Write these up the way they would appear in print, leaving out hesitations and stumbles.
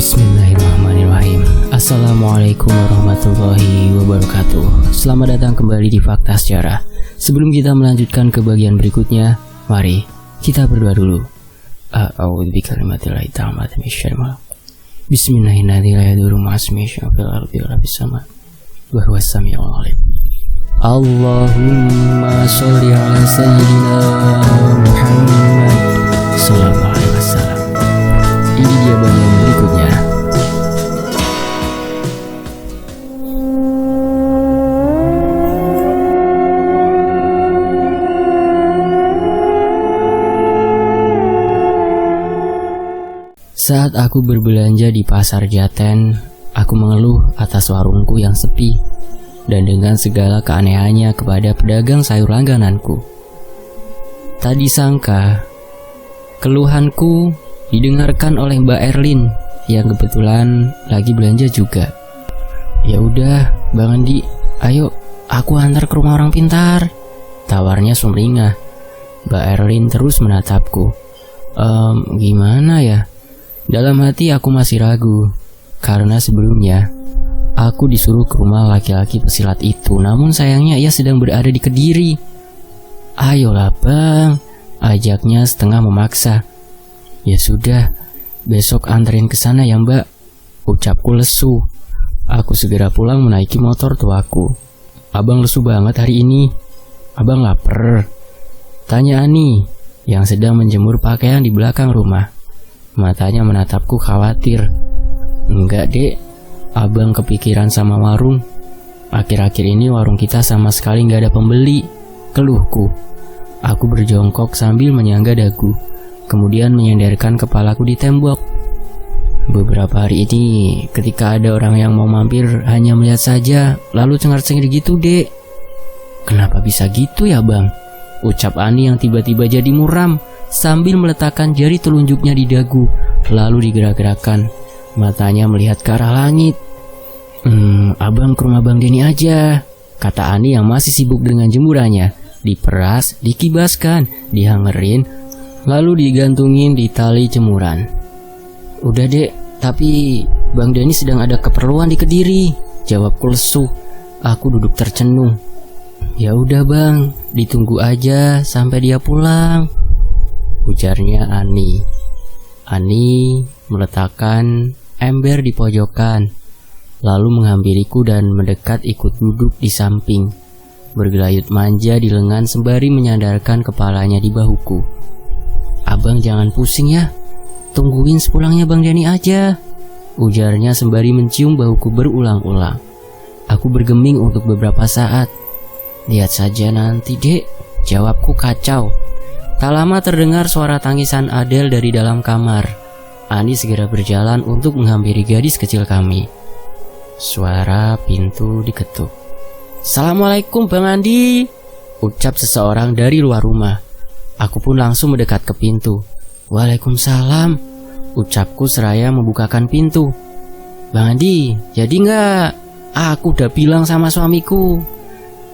Bismillahirrahmanirrahim. Assalamualaikum warahmatullahi wabarakatuh. Selamat datang kembali di Fakta Sejarah. Sebelum kita melanjutkan ke bagian berikutnya, mari kita berdoa dulu. A'udzu bikalimatillahit tammati minasyaitonir rajim. Bismillahirrahmanirrahim. Wa huwas samiul alim. Allahumma sholli ala sayyidina Muhammad sallallahu alaihi wasallam. Ini dia bagian berikutnya. Saat aku berbelanja di pasar Jaten, aku mengeluh atas warungku yang sepi dan dengan segala keanehannya kepada pedagang sayur langgananku. Tak disangka, keluhanku didengarkan oleh Mbak Erlin yang kebetulan lagi belanja juga. Ya udah, Bang Andi, ayo aku antar ke rumah orang pintar, tawarnya sumringah. Mbak Erlin terus menatapku. Gimana ya? Dalam hati aku masih ragu, karena sebelumnya aku disuruh ke rumah laki-laki pesilat itu, namun sayangnya ia sedang berada di Kediri. Ayolah Bang, ajaknya setengah memaksa. Ya sudah, besok anterin ke sana ya Mbak, ucapku lesu. Aku segera pulang menaiki motor tuaku. Abang lesu banget hari ini. Abang lapar? Tanya Ani yang sedang menjemur pakaian di belakang rumah. Matanya menatapku khawatir. Enggak dek, abang kepikiran sama warung. Akhir-akhir ini warung kita sama sekali gak ada pembeli, keluhku. Aku berjongkok sambil menyangga dagu, kemudian menyandarkan kepalaku di tembok. Beberapa hari ini, ketika ada orang yang mau mampir, hanya melihat saja, lalu cengar-cengir gitu dek. Kenapa bisa gitu ya bang? Ucap Ani yang tiba-tiba jadi muram, sambil meletakkan jari telunjuknya di dagu, lalu digerak-gerakkan. Matanya melihat ke arah langit. Abang ke rumah Bang Denny aja, kata Ani yang masih sibuk dengan jemurannya. Diperas, dikibaskan, dihangerin, lalu digantungin di tali jemuran. Udah dek, tapi Bang Denny sedang ada keperluan di Kediri, jawabku lesu. Aku duduk tercenung. Ya udah bang, ditunggu aja sampai dia pulang, ujarnya Ani. Ani meletakkan ember di pojokan, lalu menghampiriku dan mendekat ikut duduk di samping, bergelayut manja di lengan sembari menyandarkan kepalanya di bahuku. Abang jangan pusing ya, tungguin sepulangnya Bang Denny aja, ujarnya sembari mencium bahuku berulang-ulang. Aku bergeming untuk beberapa saat. Lihat saja nanti dek, jawabku kacau. Tak lama terdengar suara tangisan Adel dari dalam kamar. Ani segera berjalan untuk menghampiri gadis kecil kami. Suara pintu diketuk. Assalamualaikum Bang Andi, ucap seseorang dari luar rumah. Aku pun langsung mendekat ke pintu. Waalaikumsalam, ucapku seraya membukakan pintu. Bang Andi, jadi nggak? Aku udah bilang sama suamiku,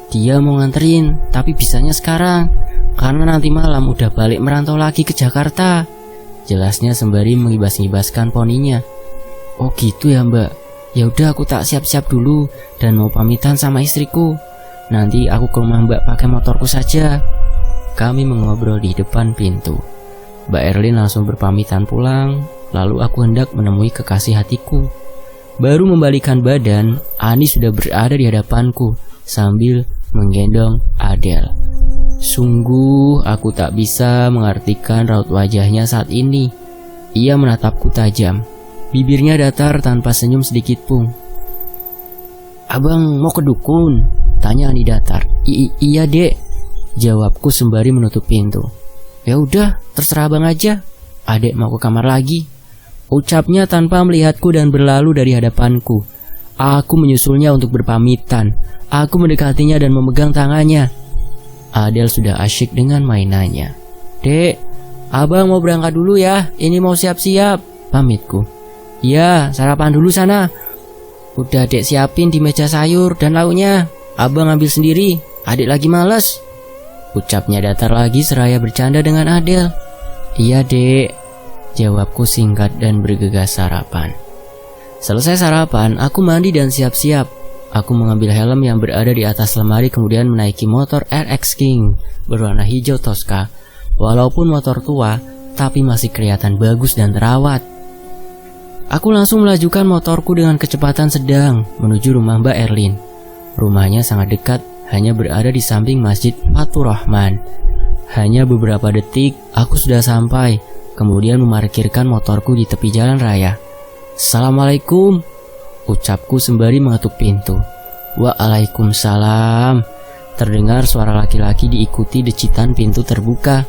dia mau nganterin, tapi bisanya sekarang, karena nanti malam udah balik merantau lagi ke Jakarta, jelasnya sembari mengibas-ngibaskan poninya. Oh gitu ya mbak, ya udah aku tak siap-siap dulu dan mau pamitan sama istriku. Nanti aku ke rumah mbak pakai motorku saja. Kami mengobrol di depan pintu. Mbak Erlin langsung berpamitan pulang, lalu aku hendak menemui kekasih hatiku. Baru membalikkan badan, Ani sudah berada di hadapanku sambil menggendong Adel. Sungguh aku tak bisa mengartikan raut wajahnya saat ini. Ia menatapku tajam, bibirnya datar tanpa senyum sedikit pun. Abang mau ke dukun? Tanya Ani datar. Iya dek, jawabku sembari menutup pintu. Ya udah, terserah abang aja. Adek mau ke kamar lagi, ucapnya tanpa melihatku dan berlalu dari hadapanku. Aku menyusulnya untuk berpamitan. Aku mendekatinya dan memegang tangannya. Adel sudah asyik dengan mainannya. Dek, abang mau berangkat dulu ya, ini mau siap-siap, pamitku. Ya, sarapan dulu sana. Udah dek siapin di meja sayur dan lauknya, abang ambil sendiri, adik lagi malas, ucapnya datar lagi seraya bercanda dengan Adel. Iya dek, jawabku singkat dan bergegas sarapan. Selesai sarapan, aku mandi dan siap-siap. Aku mengambil helm yang berada di atas lemari kemudian menaiki motor RX King berwarna hijau Tosca. Walaupun motor tua, tapi masih kelihatan bagus dan terawat. Aku langsung melajukan motorku dengan kecepatan sedang menuju rumah Mbak Erlin. Rumahnya sangat dekat, hanya berada di samping Masjid Fatur Rahman. Hanya beberapa detik, aku sudah sampai, kemudian memarkirkan motorku di tepi jalan raya. Assalamualaikum, ucapku sembari mengetuk pintu. Waalaikumsalam. Terdengar suara laki-laki diikuti decitan pintu terbuka.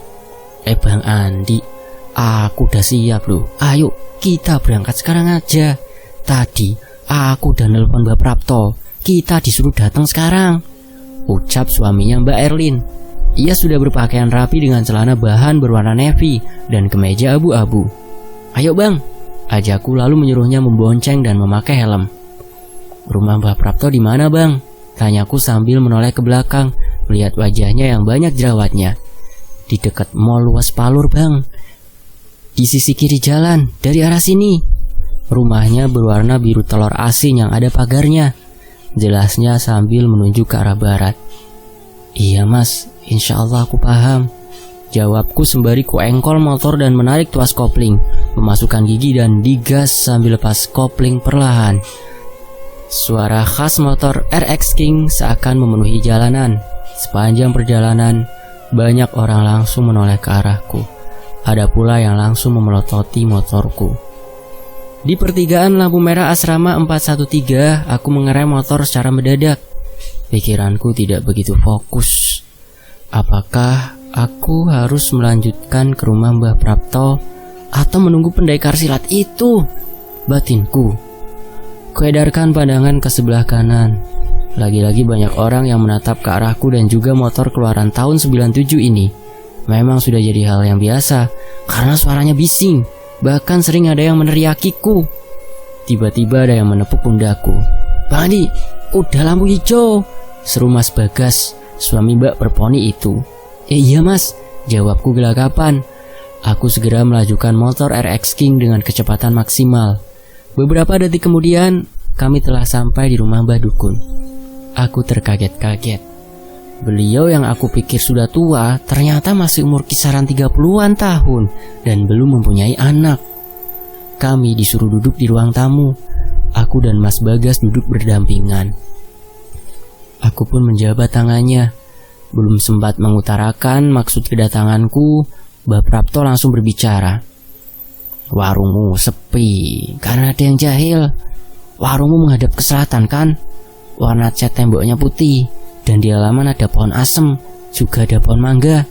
Bang Andi, aku udah siap loh. Ayo, kita berangkat sekarang aja. Tadi, aku udah nelpon Mbak Prapto. Kita disuruh datang sekarang, ucap suaminya Mbak Erlin. Ia sudah berpakaian rapi dengan celana bahan berwarna navy dan kemeja abu-abu. Ayo bang, ajakku lalu menyuruhnya membonceng dan memakai helm. Rumah Mbak Prapto di mana bang? Tanyaku sambil menoleh ke belakang, melihat wajahnya yang banyak jerawatnya. Di dekat mall luas Palur bang, di sisi kiri jalan, dari arah sini. Rumahnya berwarna biru telur asin yang ada pagarnya, jelasnya sambil menunjuk ke arah barat. Iya mas, insya Allah aku paham, jawabku sembari kuengkol motor dan menarik tuas kopling, memasukkan gigi dan digas sambil lepas kopling perlahan. Suara khas motor RX King seakan memenuhi jalanan. Sepanjang perjalanan, banyak orang langsung menoleh ke arahku. Ada pula yang langsung memelototi motorku. Di pertigaan lampu merah asrama 413, aku mengerem motor secara mendadak. Pikiranku tidak begitu fokus. Apakah aku harus melanjutkan ke rumah Mbah Prapto atau menunggu pendekar silat itu? Batinku. Kuedarkan pandangan ke sebelah kanan. Lagi-lagi banyak orang yang menatap ke arahku dan juga motor keluaran tahun 97 ini. Memang sudah jadi hal yang biasa karena suaranya bising. Bahkan sering ada yang meneriakiku. Tiba-tiba ada yang menepuk pundakku. Bang Andi, udah lampu hijau, seru Mas Bagas, suami Mbak Perponi itu. Iya mas, jawabku gelagapan. Aku segera melajukan motor RX King dengan kecepatan maksimal. Beberapa detik kemudian, kami telah sampai di rumah Mbah Dukun. Aku terkaget-kaget. Beliau yang aku pikir sudah tua, ternyata masih umur kisaran 30-an tahun dan belum mempunyai anak. Kami disuruh duduk di ruang tamu. Aku dan Mas Bagas duduk berdampingan. Aku pun menjabat tangannya. Belum sempat mengutarakan maksud kedatanganku, Mbah Prapto langsung berbicara. Warungmu sepi karena ada yang jahil. Warungmu menghadap ke selatan kan? Warna cat temboknya putih dan di halaman ada pohon asem, juga ada pohon mangga.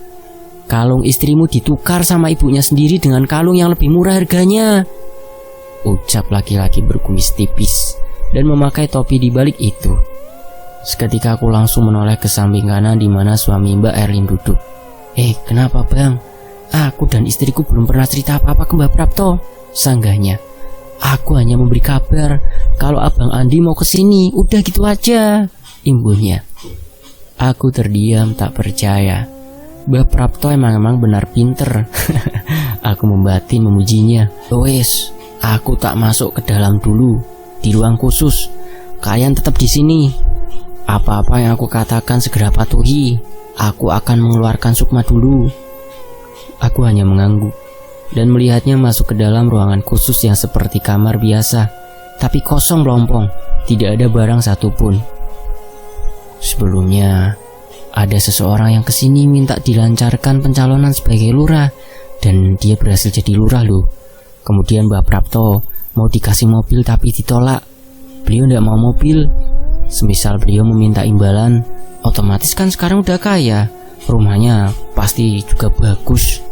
Kalung istrimu ditukar sama ibunya sendiri dengan kalung yang lebih murah harganya, ucap laki-laki berkumis tipis dan memakai topi di balik itu. Seketika aku langsung menoleh ke samping kanan di mana suami Mbak Erlin duduk. Kenapa bang? Aku dan istriku belum pernah cerita apa-apa ke Mbak Prapto, sanggahnya. Aku hanya memberi kabar kalau Abang Andi mau kesini, udah gitu aja, imbuhnya. Aku terdiam tak percaya. Mbak Prapto emang benar pinter. Aku membatin memujinya. Wes, aku tak masuk ke dalam dulu, di ruang khusus. Kalian tetap di sini. Apa-apa yang aku katakan segera patuhi. Aku akan mengeluarkan sukma dulu. Aku hanya mengangguk dan melihatnya masuk ke dalam ruangan khusus yang seperti kamar biasa, tapi kosong melompong, tidak ada barang satupun. Sebelumnya, ada seseorang yang kesini minta dilancarkan pencalonan sebagai lurah, dan dia berhasil jadi lurah loh. Kemudian Mbak Prapto mau dikasih mobil tapi ditolak. Beliau tidak mau mobil. Semisal beliau meminta imbalan, otomatis kan sekarang udah kaya, rumahnya pasti juga bagus.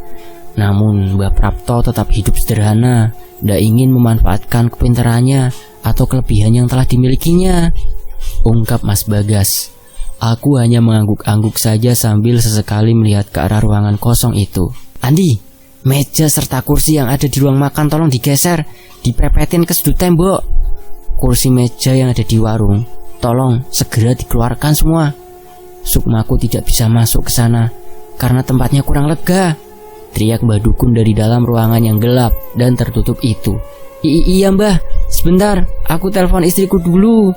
Namun Mbak Prapto tetap hidup sederhana, tidak ingin memanfaatkan kepintarannya atau kelebihan yang telah dimilikinya, ungkap Mas Bagas. Aku hanya mengangguk-angguk saja sambil sesekali melihat ke arah ruangan kosong itu. Andi, meja serta kursi yang ada di ruang makan tolong digeser, dipepetin ke sudut tembok. Kursi meja yang ada di warung, tolong segera dikeluarkan semua. Sukmaku tidak bisa masuk ke sana karena tempatnya kurang lega, teriak Mbah Dukun dari dalam ruangan yang gelap dan tertutup itu. Iya mbah, sebentar, aku telepon istriku dulu.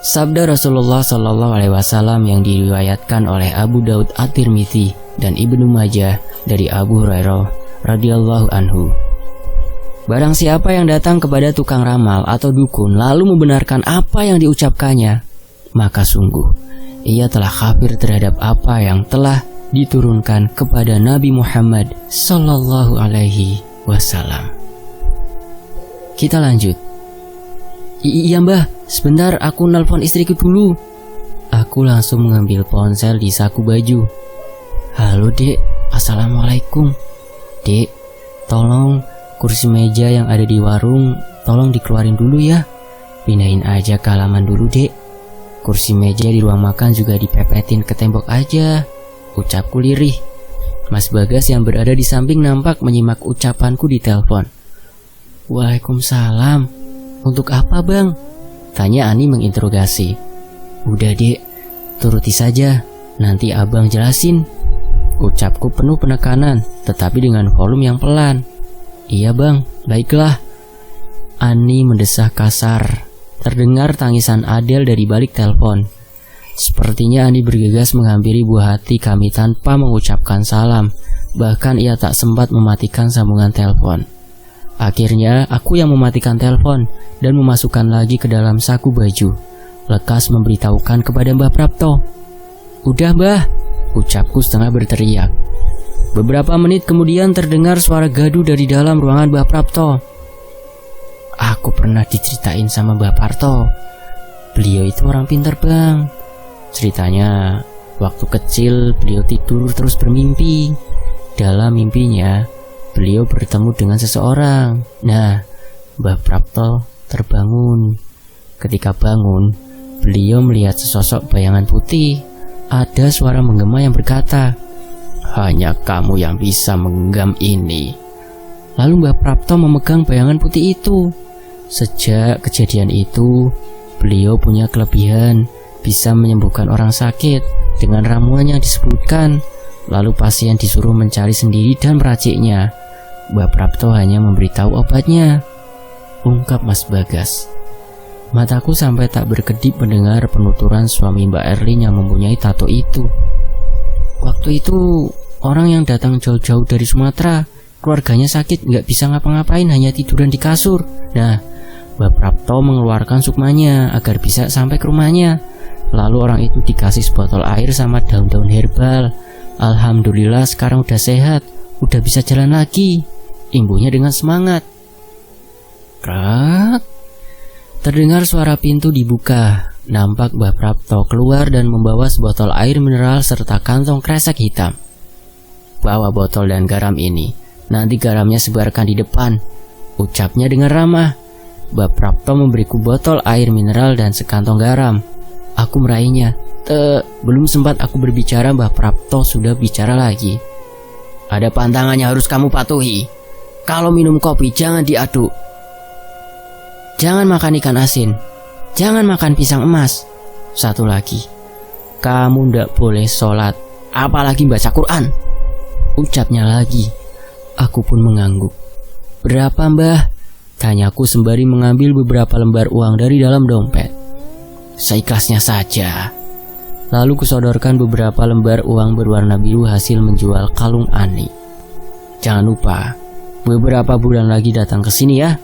Sabda Rasulullah SAW yang diriwayatkan oleh Abu Daud At-Tirmidzi dan Ibnu Majah dari Abu Hurairah radhiyallahu anhu. Barang siapa yang datang kepada tukang ramal atau dukun lalu membenarkan apa yang diucapkannya, maka sungguh ia telah kafir terhadap apa yang telah diturunkan kepada Nabi Muhammad sallallahu alaihi wasallam. Kita lanjut. Iya mbah, sebentar aku nelpon istriku dulu. Aku langsung mengambil ponsel di saku baju. Halo dek, assalamualaikum. Dek, tolong kursi meja yang ada di warung tolong dikeluarin dulu ya. Pindahin aja ke halaman dulu dek. Kursi meja di ruang makan juga dipepetin ke tembok aja. Ucapku lirih. Mas Bagas yang berada di samping nampak menyimak ucapanku di telepon. Waalaikumsalam. Untuk apa bang? Tanya Ani menginterogasi. Udah dek, turuti saja, nanti abang jelasin. Ucapku penuh penekanan, tetapi dengan volume yang pelan. Iya bang, baiklah. Ani mendesah kasar. Terdengar tangisan Adel dari balik telepon. Sepertinya Ani bergegas menghampiri buah hati kami tanpa mengucapkan salam. Bahkan ia tak sempat mematikan sambungan telepon. Akhirnya aku yang mematikan telepon dan memasukkan lagi ke dalam saku baju. Lekas memberitahukan kepada Mbah Prapto. Udah mbah, ucapku setengah berteriak. Beberapa menit kemudian terdengar suara gaduh dari dalam ruangan Mbah Prapto. Aku pernah diceritain sama Mbah Parto. Beliau itu orang pintar bang. Ceritanya, waktu kecil beliau tidur terus bermimpi. Dalam mimpinya, beliau bertemu dengan seseorang. Nah, Mbah Prapto terbangun. Ketika bangun, beliau melihat sesosok bayangan putih. Ada suara menggema yang berkata, hanya kamu yang bisa menggenggam ini. Lalu Mbah Prapto memegang bayangan putih itu. Sejak kejadian itu, beliau punya kelebihan, bisa menyembuhkan orang sakit dengan ramuan yang disebutkan. Lalu pasien disuruh mencari sendiri dan meraciknya. Mbah Prapto hanya memberitahu obatnya, ungkap Mas Bagas. Mataku sampai tak berkedip mendengar penuturan suami Mbak Erlin yang mempunyai tato itu. Waktu itu, orang yang datang jauh-jauh dari Sumatera, keluarganya sakit, nggak bisa ngapa-ngapain, hanya tiduran di kasur. Nah, Mbah Prapto mengeluarkan sukmanya agar bisa sampai ke rumahnya. Lalu orang itu dikasih sebotol air sama daun-daun herbal. Alhamdulillah sekarang udah sehat, udah bisa jalan lagi. Imbuhnya dengan semangat. Krak. Terdengar suara pintu dibuka. Nampak Mbah Prapto keluar dan membawa sebotol air mineral serta kantong kresek hitam. Bawa botol dan garam ini. Nanti garamnya sebarkan di depan, ucapnya dengan ramah. Mbah Prapto memberiku botol air mineral dan sekantong garam. Aku meraihnya. Belum sempat aku berbicara, Mbah Prapto sudah bicara lagi. Ada pantangannya harus kamu patuhi. Kalau minum kopi jangan diaduk. Jangan makan ikan asin. Jangan makan pisang emas. Satu lagi, kamu ndak boleh sholat, apalagi baca Quran. Ucapnya lagi. Aku pun mengangguk. Berapa mbah? Tanyaku sembari mengambil beberapa lembar uang dari dalam dompet. Seikhlasnya saja. Lalu kusodorkan beberapa lembar uang berwarna biru hasil menjual kalung Ani. Jangan lupa, beberapa bulan lagi datang ke sini ya,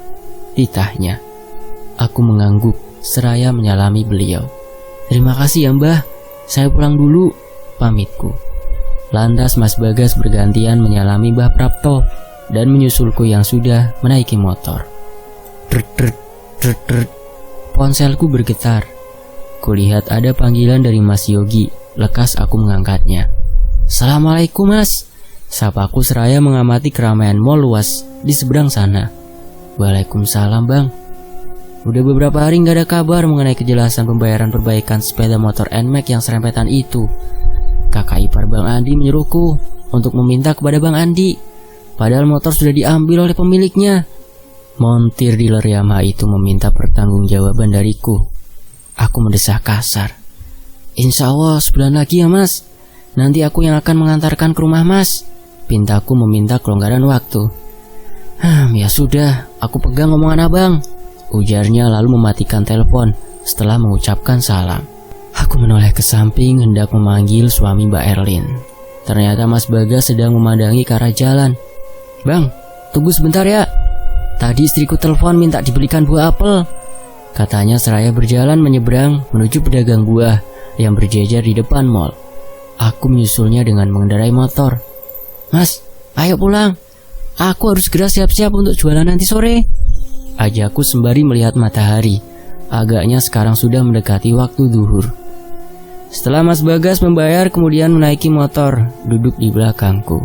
titahnya. Aku mengangguk seraya menyalami beliau. Terima kasih ya mbah, saya pulang dulu, pamitku. Lantas Mas Bagas bergantian menyalami Mbah Prapto dan menyusulku yang sudah menaiki motor. Ponselku bergetar. Kulihat ada panggilan dari Mas Yogi. Lekas aku mengangkatnya. Assalamualaikum mas, sapaku seraya mengamati keramaian mall luas di seberang sana. Waalaikumsalam bang. Udah beberapa hari gak ada kabar mengenai kejelasan pembayaran perbaikan sepeda motor NMAX yang serempetan itu. Kakak ipar Bang Andi menyuruhku untuk meminta kepada Bang Andi, padahal motor sudah diambil oleh pemiliknya. Montir dealer Yamaha itu meminta pertanggungjawaban dariku. Aku mendesah kasar. Insya Allah sebulan lagi ya mas, nanti aku yang akan mengantarkan ke rumah mas. Pintaku meminta kelonggaran waktu. Ya sudah, aku pegang omongan abang, ujarnya lalu mematikan telepon setelah mengucapkan salam. Aku menoleh ke samping hendak memanggil suami Mbak Erlin. Ternyata Mas Bagas sedang memandangi ke arah jalan. Bang, tunggu sebentar ya. Tadi istriku telepon minta dibelikan buah apel, katanya seraya berjalan menyeberang menuju pedagang buah yang berjejer di depan mall. Aku menyusulnya dengan mengendarai motor. Mas, ayo pulang. Aku harus segera siap-siap untuk jualan nanti sore, ajakku sembari melihat matahari. Agaknya sekarang sudah mendekati waktu zuhur. Setelah Mas Bagas membayar kemudian menaiki motor, duduk di belakangku.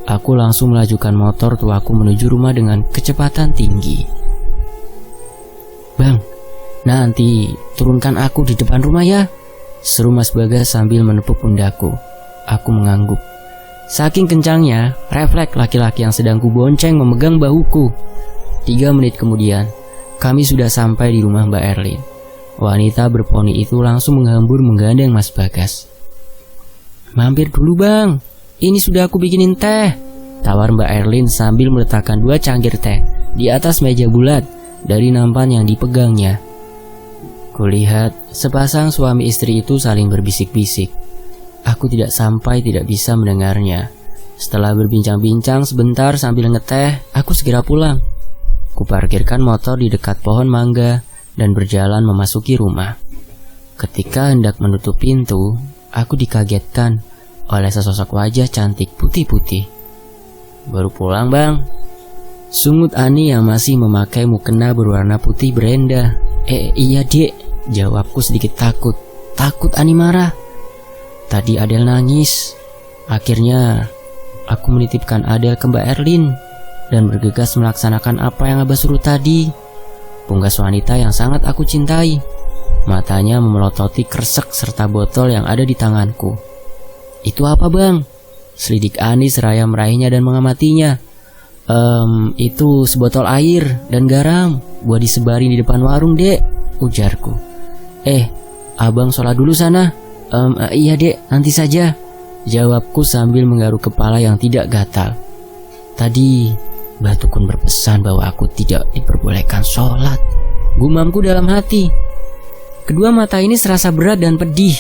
Aku langsung melajukan motor tuaku menuju rumah dengan kecepatan tinggi. Bang, nanti turunkan aku di depan rumah ya, seru Mas Bagas sambil menepuk pundakku. Aku mengangguk. Saking kencangnya, refleks laki-laki yang sedang kubonceng memegang bahuku. 3 menit kemudian, kami sudah sampai di rumah Mbak Erlin. Wanita berponi itu langsung menghambur menggandeng Mas Bagas. Mampir dulu bang, ini sudah aku bikinin teh, tawar Mbak Erlin sambil meletakkan 2 cangkir teh di atas meja bulat dari nampan yang dipegangnya. Kulihat sepasang suami istri itu saling berbisik-bisik. Aku tidak bisa mendengarnya. Setelah berbincang-bincang sebentar sambil ngeteh, aku segera pulang. Kuparkirkan motor di dekat pohon mangga dan berjalan memasuki rumah. Ketika hendak menutup pintu, aku dikagetkan oleh sesosok wajah cantik putih-putih. Baru pulang bang, sungut Ani yang masih memakai mukena berwarna putih berenda. Iya dek, jawabku sedikit takut. Takut Ani marah. Tadi Adel nangis. Akhirnya aku menitipkan Adel ke Mbak Erlin dan bergegas melaksanakan apa yang Abah suruh tadi. Punggas wanita yang sangat aku cintai. Matanya memelototi kresek serta botol yang ada di tanganku. Itu apa bang? Selidik Ani seraya meraihnya dan mengamatinya. Itu sebotol air dan garam buat disebarin di depan warung dek, ujarku. Abang sholat dulu sana. Iya dek, nanti saja, jawabku sambil menggaruk kepala yang tidak gatal. Tadi Mbah Tukun berpesan bahwa aku tidak diperbolehkan sholat, gumamku dalam hati. Kedua mata ini serasa berat dan pedih.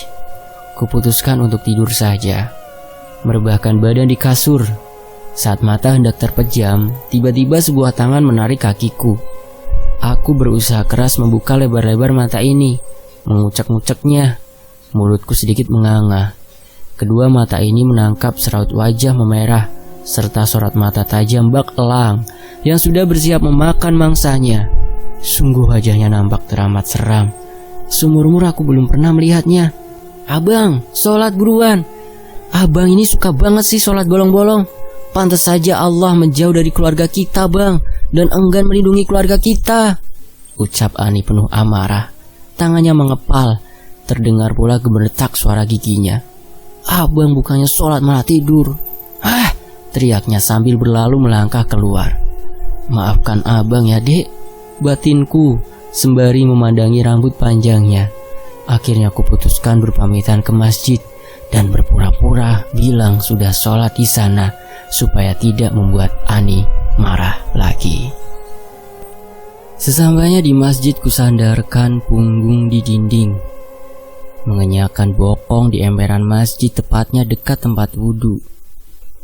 Kuputuskan untuk tidur saja, merebahkan badan di kasur. Saat mata hendak terpejam, tiba-tiba sebuah tangan menarik kakiku. Aku berusaha keras membuka lebar-lebar mata ini, mengucek-nguceknya. Mulutku sedikit menganga. Kedua mata ini menangkap seraut wajah memerah serta sorot mata tajam bak elang yang sudah bersiap memakan mangsanya. Sungguh wajahnya nampak teramat seram. Seumur-umur aku belum pernah melihatnya. Abang, sholat buruan. Abang ini suka banget sih sholat bolong-bolong. Pantas saja Allah menjauh dari keluarga kita bang, dan enggan melindungi keluarga kita, ucap Ani penuh amarah. Tangannya mengepal. Terdengar pula gemeretak suara giginya. Abang bukannya sholat malah tidur. Teriaknya sambil berlalu melangkah keluar. Maafkan abang ya dek, batinku sembari memandangi rambut panjangnya. Akhirnya aku putuskan berpamitan ke masjid dan berpura-pura bilang sudah sholat di sana supaya tidak membuat Ani marah lagi. Sesampainya di masjid kusandarkan punggung di dinding, mengenyahkan bokong di emperan masjid tepatnya dekat tempat wudhu.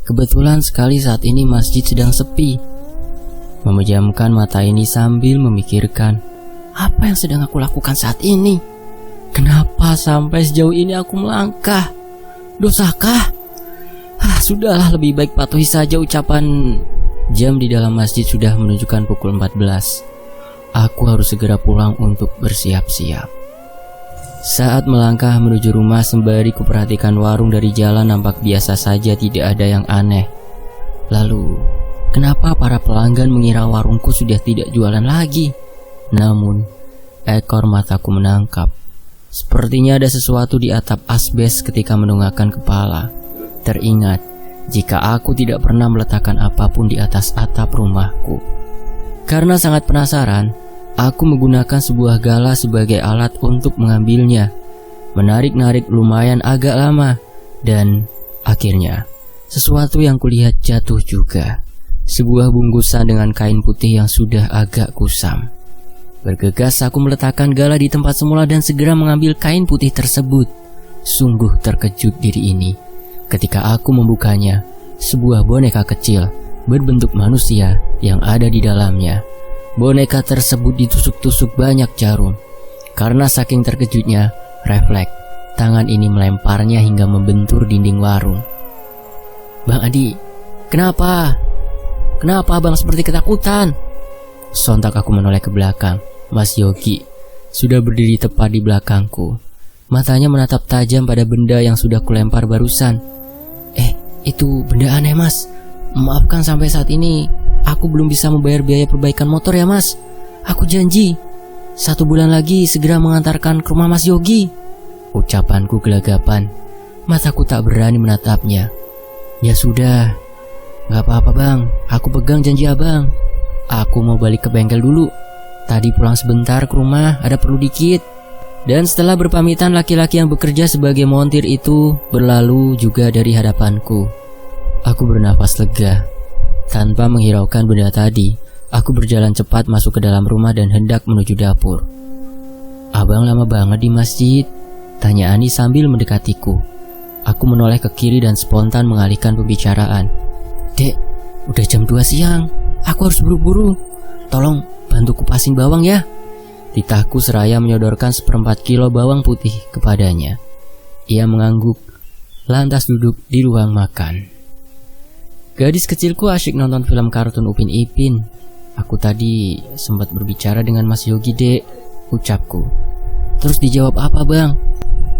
Kebetulan sekali saat ini masjid sedang sepi. Memejamkan mata ini sambil memikirkan, apa yang sedang aku lakukan saat ini? Kenapa sampai sejauh ini aku melangkah? Dosakah? Sudahlah, lebih baik patuhi saja ucapan. Jam di dalam masjid sudah menunjukkan pukul 14. Aku harus segera pulang untuk bersiap-siap. Saat melangkah menuju rumah sembari kuperhatikan warung dari jalan nampak biasa saja, tidak ada yang aneh. Lalu, kenapa para pelanggan mengira warungku sudah tidak jualan lagi? Namun, ekor mataku menangkap. Sepertinya ada sesuatu di atap asbes ketika menundukkan kepala. Teringat, jika aku tidak pernah meletakkan apapun di atas atap rumahku. Karena sangat penasaran, aku menggunakan sebuah gala sebagai alat untuk mengambilnya. Menarik-narik lumayan agak lama, dan akhirnya sesuatu yang kulihat jatuh juga. sebuah bungkusan dengan kain putih yang sudah agak kusam. Bergegas aku meletakkan Gala di tempat semula dan segera mengambil kain putih tersebut. Sungguh terkejut diri ini ketika aku membukanya. Sebuah boneka kecil berbentuk manusia yang ada di dalamnya. Boneka tersebut ditusuk-tusuk banyak jarum. Karena saking terkejutnya, refleks tangan ini melemparnya hingga membentur dinding warung. "Bang Adi, kenapa? Kenapa abang seperti ketakutan?" Sontak aku menoleh ke belakang. Mas Yogi sudah berdiri tepat di belakangku. Matanya menatap tajam pada benda yang sudah kulempar barusan. Itu benda aneh, Mas. Maafkan sampai saat ini aku belum bisa membayar biaya perbaikan motor ya, Mas. Aku janji 1 bulan lagi segera mengantarkan ke rumah Mas Yogi. Ucapanku gelagapan. Mataku tak berani menatapnya. "Ya sudah, gak apa-apa bang, aku pegang janji abang. Aku mau balik ke bengkel dulu. Tadi pulang sebentar ke rumah, ada perlu dikit." Dan setelah berpamitan, laki-laki yang bekerja sebagai montir itu berlalu juga dari hadapanku. Aku bernafas lega. Tanpa menghiraukan benda tadi, aku berjalan cepat masuk ke dalam rumah dan hendak menuju dapur. "Abang lama banget di masjid?" tanya Ani sambil mendekatiku. Aku menoleh ke kiri dan spontan mengalihkan pembicaraan. "Dek, udah jam 2 siang. Aku harus buru-buru. Tolong bantu kupasin bawang ya." Titahku seraya menyodorkan 1/4 kilo bawang putih kepadanya. Ia mengangguk, lantas duduk di ruang makan. Gadis kecilku asyik nonton film kartun Upin Ipin. "Aku tadi sempat berbicara dengan Mas Yogi, Dek," ucapku. "Terus dijawab apa, Bang?"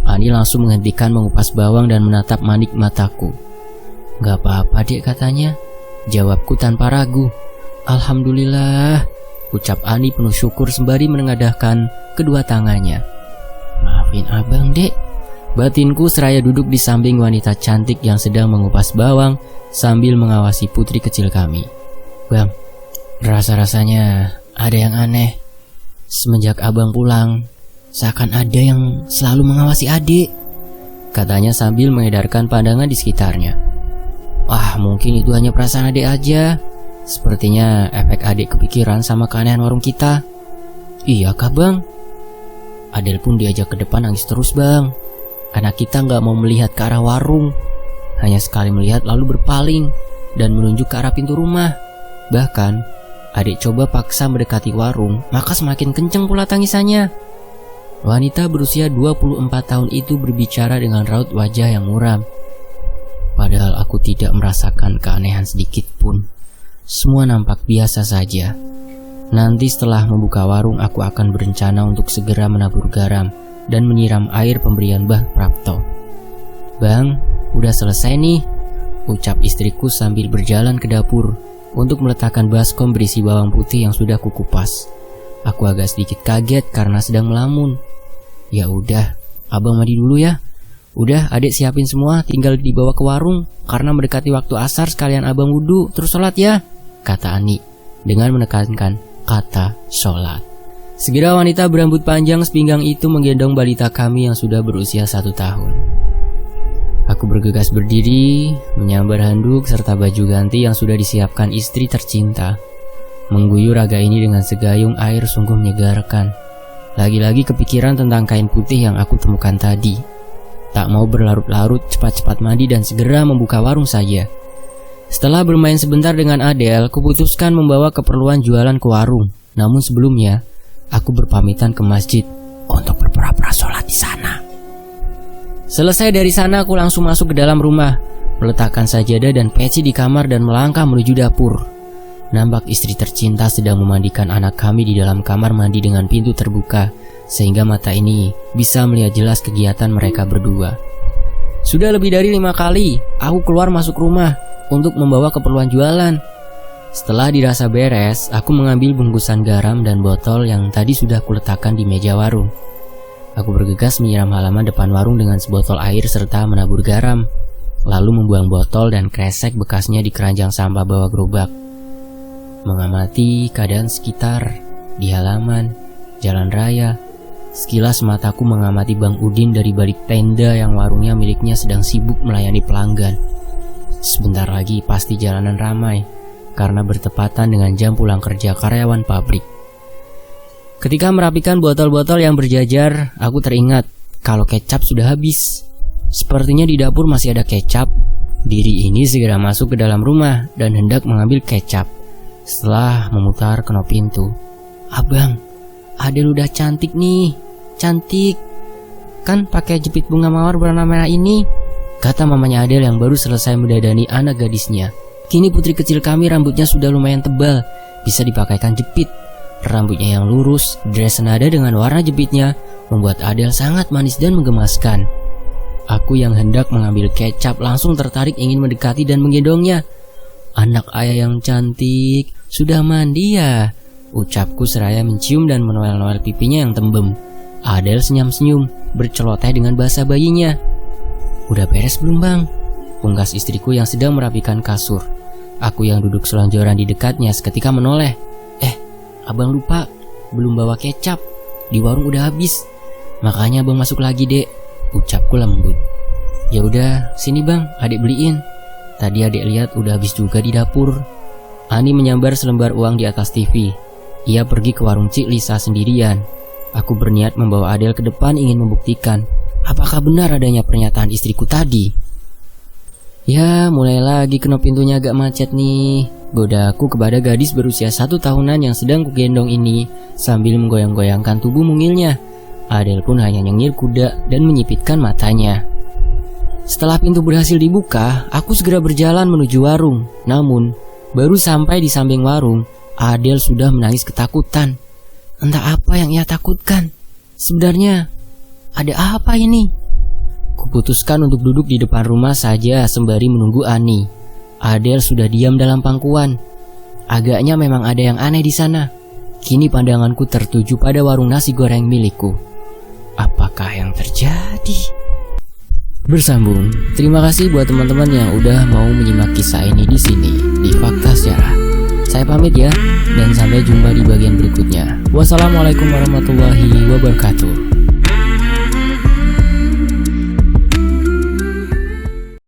Ani langsung menghentikan mengupas bawang dan menatap manik mataku. "Gak apa-apa, Dek," katanya. Jawabku tanpa ragu. "Alhamdulillah," ucap Ani penuh syukur sembari menengadahkan kedua tangannya. "Maafin abang, Dek," batinku seraya duduk di samping wanita cantik yang sedang mengupas bawang sambil mengawasi putri kecil kami. "Bang, rasa-rasanya ada yang aneh. Semenjak abang pulang, seakan ada yang selalu mengawasi adik," katanya sambil mengedarkan pandangan di sekitarnya. "Wah, mungkin itu hanya perasaan adik aja. Sepertinya efek adik kepikiran sama keanehan warung kita." "Iya kah bang?" Adel pun diajak ke depan nangis terus, Bang. Anak kita gak mau melihat ke arah warung. Hanya sekali melihat lalu berpaling dan menunjuk ke arah pintu rumah. Bahkan adik coba paksa mendekati warung, maka semakin kencang pula tangisannya. Wanita berusia 24 tahun itu berbicara dengan raut wajah yang muram. Padahal aku tidak merasakan keanehan sedikit pun. Semua nampak biasa saja. Nanti setelah membuka warung, aku akan berencana untuk segera menabur garam dan menyiram air pemberian Mbah Prapto. "Bang, udah selesai nih," ucap istriku sambil berjalan ke dapur untuk meletakkan baskom berisi bawang putih yang sudah kukupas. Aku agak sedikit kaget karena sedang melamun. "Ya udah, abang mandi dulu ya. Udah, adik siapin semua, tinggal dibawa ke warung. Karena mendekati waktu asar, sekalian abang wudhu terus sholat ya," kata Ani dengan menekankan kata sholat. Segera wanita berambut panjang sepinggang itu menggendong balita kami yang sudah berusia 1 tahun. Aku bergegas berdiri, menyambar handuk serta baju ganti yang sudah disiapkan istri tercinta. Mengguyur raga ini dengan segayung air sungguh menyegarkan. Lagi-lagi kepikiran tentang kain putih yang aku temukan tadi. Tak mau berlarut-larut, cepat-cepat mandi dan segera membuka warung saja. Setelah bermain sebentar dengan Adel, kuputuskan membawa keperluan jualan ke warung. Namun sebelumnya, aku berpamitan ke masjid untuk berpura-pura sholat di sana. Selesai dari sana, aku langsung masuk ke dalam rumah, meletakkan sajadah dan peci di kamar dan melangkah menuju dapur. Nampak istri tercinta sedang memandikan anak kami di dalam kamar mandi dengan pintu terbuka, sehingga mata ini bisa melihat jelas kegiatan mereka berdua. Sudah lebih dari 5 kali aku keluar masuk rumah untuk membawa keperluan jualan. Setelah dirasa beres, aku mengambil bungkusan garam dan botol yang tadi sudah kuletakkan di meja warung. Aku bergegas menyiram halaman depan warung dengan sebotol air serta menabur garam, lalu membuang botol dan kresek bekasnya di keranjang sampah bawah gerobak. Mengamati keadaan sekitar di halaman, jalan raya, sekilas mataku mengamati Bang Udin dari balik tenda yang warungnya miliknya sedang sibuk melayani pelanggan. Sebentar lagi pasti jalanan ramai, karena bertepatan dengan jam pulang kerja karyawan pabrik. Ketika merapikan botol-botol yang berjajar, aku teringat kalau kecap sudah habis. Sepertinya di dapur masih ada kecap. Diri ini segera masuk ke dalam rumah dan hendak mengambil kecap. Setelah memutar knop pintu, "Abang, Adel udah cantik nih, cantik. Kan pakai jepit bunga mawar berwarna merah ini," kata mamanya Adel yang baru selesai mendadani anak gadisnya. "Kini putri kecil kami rambutnya sudah lumayan tebal, bisa dipakaikan jepit." Rambutnya yang lurus, dress senada dengan warna jepitnya, membuat Adel sangat manis dan menggemaskan. Aku yang hendak mengambil kecap langsung tertarik ingin mendekati dan menggendongnya. "Anak ayah yang cantik, sudah mandi ya?" ucapku seraya mencium dan menoel-noel pipinya yang tembem. Adel senyum-senyum, berceloteh dengan bahasa bayinya. "Udah beres belum bang?" pungkas istriku yang sedang merapikan kasur. Aku yang duduk selonjoran di dekatnya seketika menoleh. "Abang lupa, belum bawa kecap. Di warung udah habis. Makanya abang masuk lagi dek," ucapku lembut. "Ya udah, sini bang, adik beliin. Tadi adik lihat udah habis juga di dapur." Ani menyambar selembar uang di atas TV. Ia pergi ke warung Cik Lisa sendirian. Aku berniat membawa Adel ke depan ingin membuktikan apakah benar adanya pernyataan istriku tadi. Ya, mulai lagi knop pintunya agak macet nih. Godaku kepada gadis berusia 1 tahunan yang sedang kugendong ini sambil menggoyang-goyangkan tubuh mungilnya. Adel pun hanya nyengir kuda dan menyipitkan matanya. Setelah pintu berhasil dibuka, aku segera berjalan menuju warung. Namun, baru sampai di samping warung, Adel sudah menangis ketakutan. Entah apa yang ia takutkan. Sebenarnya, ada apa ini? Kuputuskan untuk duduk di depan rumah saja sembari menunggu Ani. Adel sudah diam dalam pangkuan. Agaknya memang ada yang aneh di sana. Kini pandanganku tertuju pada warung nasi goreng milikku. Apakah yang terjadi? Bersambung. Terima kasih buat teman-teman yang udah mau menyimak kisah ini di sini di Fakta Sejarah. Saya pamit ya, dan sampai jumpa di bagian berikutnya. Wassalamualaikum warahmatullahi wabarakatuh.